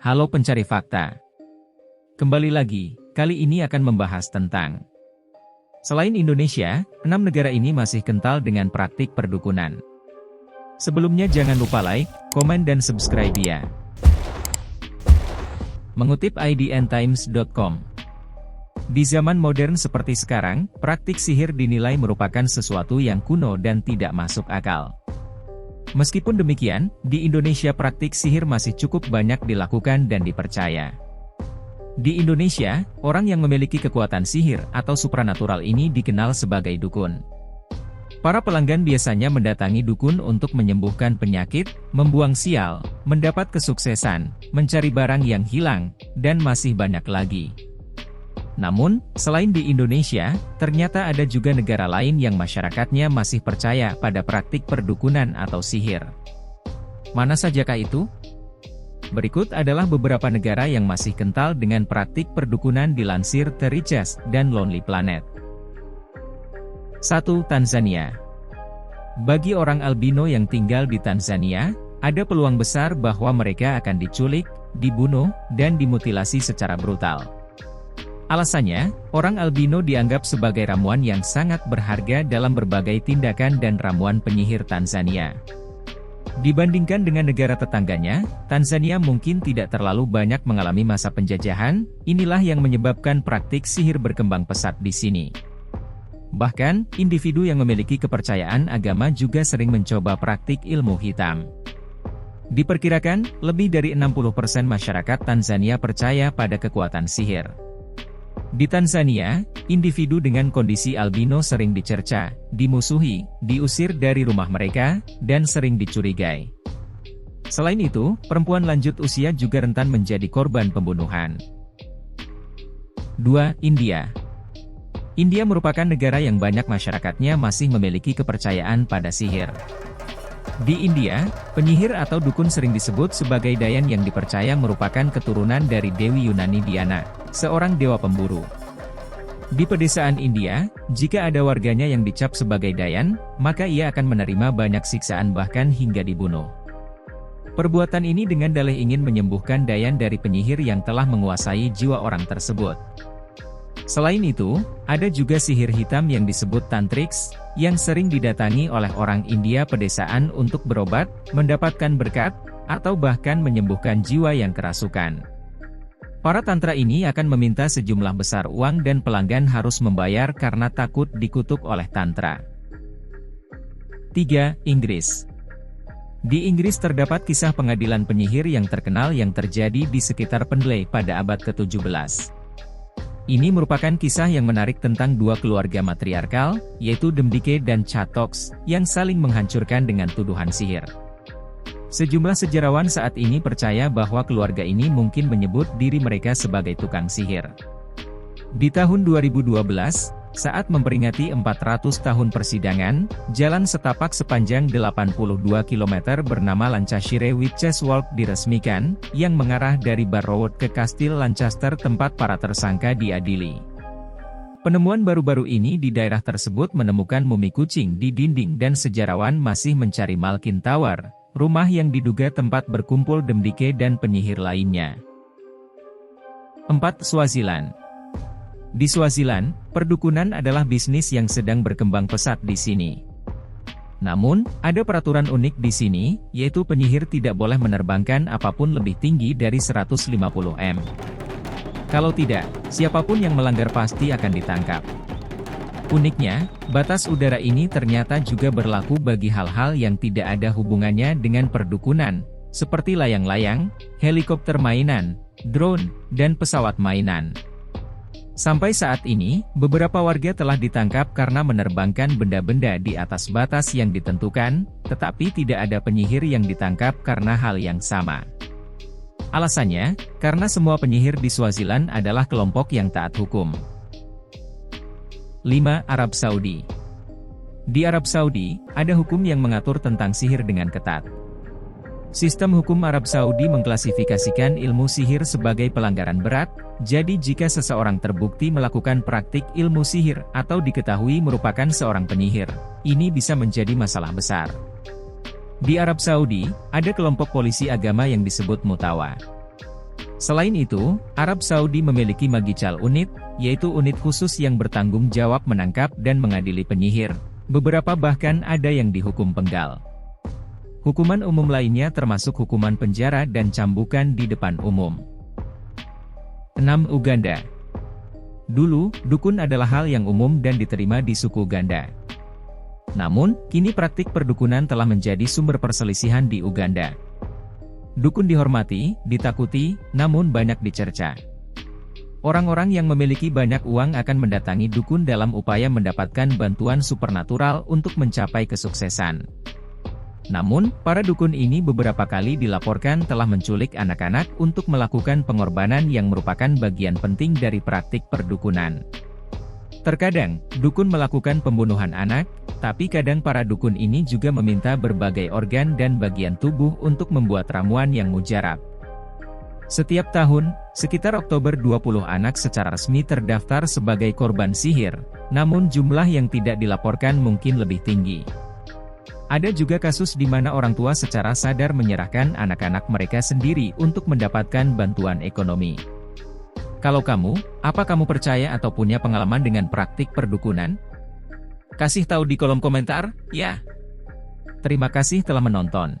Halo pencari fakta. Kembali lagi, kali ini akan membahas tentang selain Indonesia, 6 negara ini masih kental dengan praktik perdukunan. Sebelumnya jangan lupa like, komen dan subscribe ya. Mengutip idntimes.com. Di zaman modern seperti sekarang, praktik sihir dinilai merupakan sesuatu yang kuno dan tidak masuk akal. Meskipun demikian, di Indonesia praktik sihir masih cukup banyak dilakukan dan dipercaya. Di Indonesia, orang yang memiliki kekuatan sihir atau supranatural ini dikenal sebagai dukun. Para pelanggan biasanya mendatangi dukun untuk menyembuhkan penyakit, membuang sial, mendapat kesuksesan, mencari barang yang hilang, dan masih banyak lagi. Namun, selain di Indonesia, ternyata ada juga negara lain yang masyarakatnya masih percaya pada praktik perdukunan atau sihir. Mana sajakah itu? Berikut adalah beberapa negara yang masih kental dengan praktik perdukunan dilansir The Richest dan Lonely Planet. 1. Tanzania. Bagi orang albino yang tinggal di Tanzania, ada peluang besar bahwa mereka akan diculik, dibunuh, dan dimutilasi secara brutal. Alasannya, orang albino dianggap sebagai ramuan yang sangat berharga dalam berbagai tindakan dan ramuan penyihir Tanzania. Dibandingkan dengan negara tetangganya, Tanzania mungkin tidak terlalu banyak mengalami masa penjajahan, inilah yang menyebabkan praktik sihir berkembang pesat di sini. Bahkan, individu yang memiliki kepercayaan agama juga sering mencoba praktik ilmu hitam. Diperkirakan, lebih dari 60% masyarakat Tanzania percaya pada kekuatan sihir. Di Tanzania, individu dengan kondisi albino sering dicerca, dimusuhi, diusir dari rumah mereka, dan sering dicurigai. Selain itu, perempuan lanjut usia juga rentan menjadi korban pembunuhan. 2. India. India merupakan negara yang banyak masyarakatnya masih memiliki kepercayaan pada sihir. Di India, penyihir atau dukun sering disebut sebagai dayan yang dipercaya merupakan keturunan dari Dewi Yunani Diana, seorang dewa pemburu. Di pedesaan India, jika ada warganya yang dicap sebagai dayan, maka ia akan menerima banyak siksaan bahkan hingga dibunuh. Perbuatan ini dengan dalih ingin menyembuhkan dayan dari penyihir yang telah menguasai jiwa orang tersebut. Selain itu, ada juga sihir hitam yang disebut tantriks, yang sering didatangi oleh orang India pedesaan untuk berobat, mendapatkan berkat, atau bahkan menyembuhkan jiwa yang kerasukan. Para tantra ini akan meminta sejumlah besar uang dan pelanggan harus membayar karena takut dikutuk oleh tantra. 3. Inggris. Di Inggris terdapat kisah pengadilan penyihir yang terkenal yang terjadi di sekitar Pendley pada abad ke-17. Ini merupakan kisah yang menarik tentang dua keluarga matriarkal, yaitu Demdike dan Chattox, yang saling menghancurkan dengan tuduhan sihir. Sejumlah sejarawan saat ini percaya bahwa keluarga ini mungkin menyebut diri mereka sebagai tukang sihir. Di tahun 2012, saat memperingati 400 tahun persidangan, jalan setapak sepanjang 82 km bernama Lancashire Witches Walk diresmikan, yang mengarah dari Barrow ke Kastil Lancaster tempat para tersangka diadili. Penemuan baru-baru ini di daerah tersebut menemukan mumi kucing di dinding dan sejarawan masih mencari Malkin Tower, rumah yang diduga tempat berkumpul Demdike dan penyihir lainnya. 4. Swaziland. Di Swaziland, perdukunan adalah bisnis yang sedang berkembang pesat di sini. Namun, ada peraturan unik di sini, yaitu penyihir tidak boleh menerbangkan apapun lebih tinggi dari 150 m. Kalau tidak, siapapun yang melanggar pasti akan ditangkap. Uniknya, batas udara ini ternyata juga berlaku bagi hal-hal yang tidak ada hubungannya dengan perdukunan, seperti layang-layang, helikopter mainan, drone, dan pesawat mainan. Sampai saat ini, beberapa warga telah ditangkap karena menerbangkan benda-benda di atas batas yang ditentukan, tetapi tidak ada penyihir yang ditangkap karena hal yang sama. Alasannya, karena semua penyihir di Swaziland adalah kelompok yang taat hukum. 5. Arab Saudi. Di Arab Saudi, ada hukum yang mengatur tentang sihir dengan ketat. Sistem hukum Arab Saudi mengklasifikasikan ilmu sihir sebagai pelanggaran berat, jadi jika seseorang terbukti melakukan praktik ilmu sihir atau diketahui merupakan seorang penyihir, ini bisa menjadi masalah besar. Di Arab Saudi, ada kelompok polisi agama yang disebut Mutawa. Selain itu, Arab Saudi memiliki Magical Unit, yaitu unit khusus yang bertanggung jawab menangkap dan mengadili penyihir. Beberapa bahkan ada yang dihukum penggal. Hukuman umum lainnya termasuk hukuman penjara dan cambukan di depan umum. 6. Uganda. Dulu, dukun adalah hal yang umum dan diterima di suku Ganda. Namun, kini praktik perdukunan telah menjadi sumber perselisihan di Uganda. Dukun dihormati, ditakuti, namun banyak dicerca. Orang-orang yang memiliki banyak uang akan mendatangi dukun dalam upaya mendapatkan bantuan supernatural untuk mencapai kesuksesan. Namun, para dukun ini beberapa kali dilaporkan telah menculik anak-anak untuk melakukan pengorbanan yang merupakan bagian penting dari praktik perdukunan. Terkadang, dukun melakukan pembunuhan anak, tapi kadang para dukun ini juga meminta berbagai organ dan bagian tubuh untuk membuat ramuan yang mujarab. Setiap tahun, sekitar Oktober 20 anak secara resmi terdaftar sebagai korban sihir, namun jumlah yang tidak dilaporkan mungkin lebih tinggi. Ada juga kasus di mana orang tua secara sadar menyerahkan anak-anak mereka sendiri untuk mendapatkan bantuan ekonomi. Kalau kamu, apa kamu percaya atau punya pengalaman dengan praktik perdukunan? Kasih tahu di kolom komentar, ya. Terima kasih telah menonton.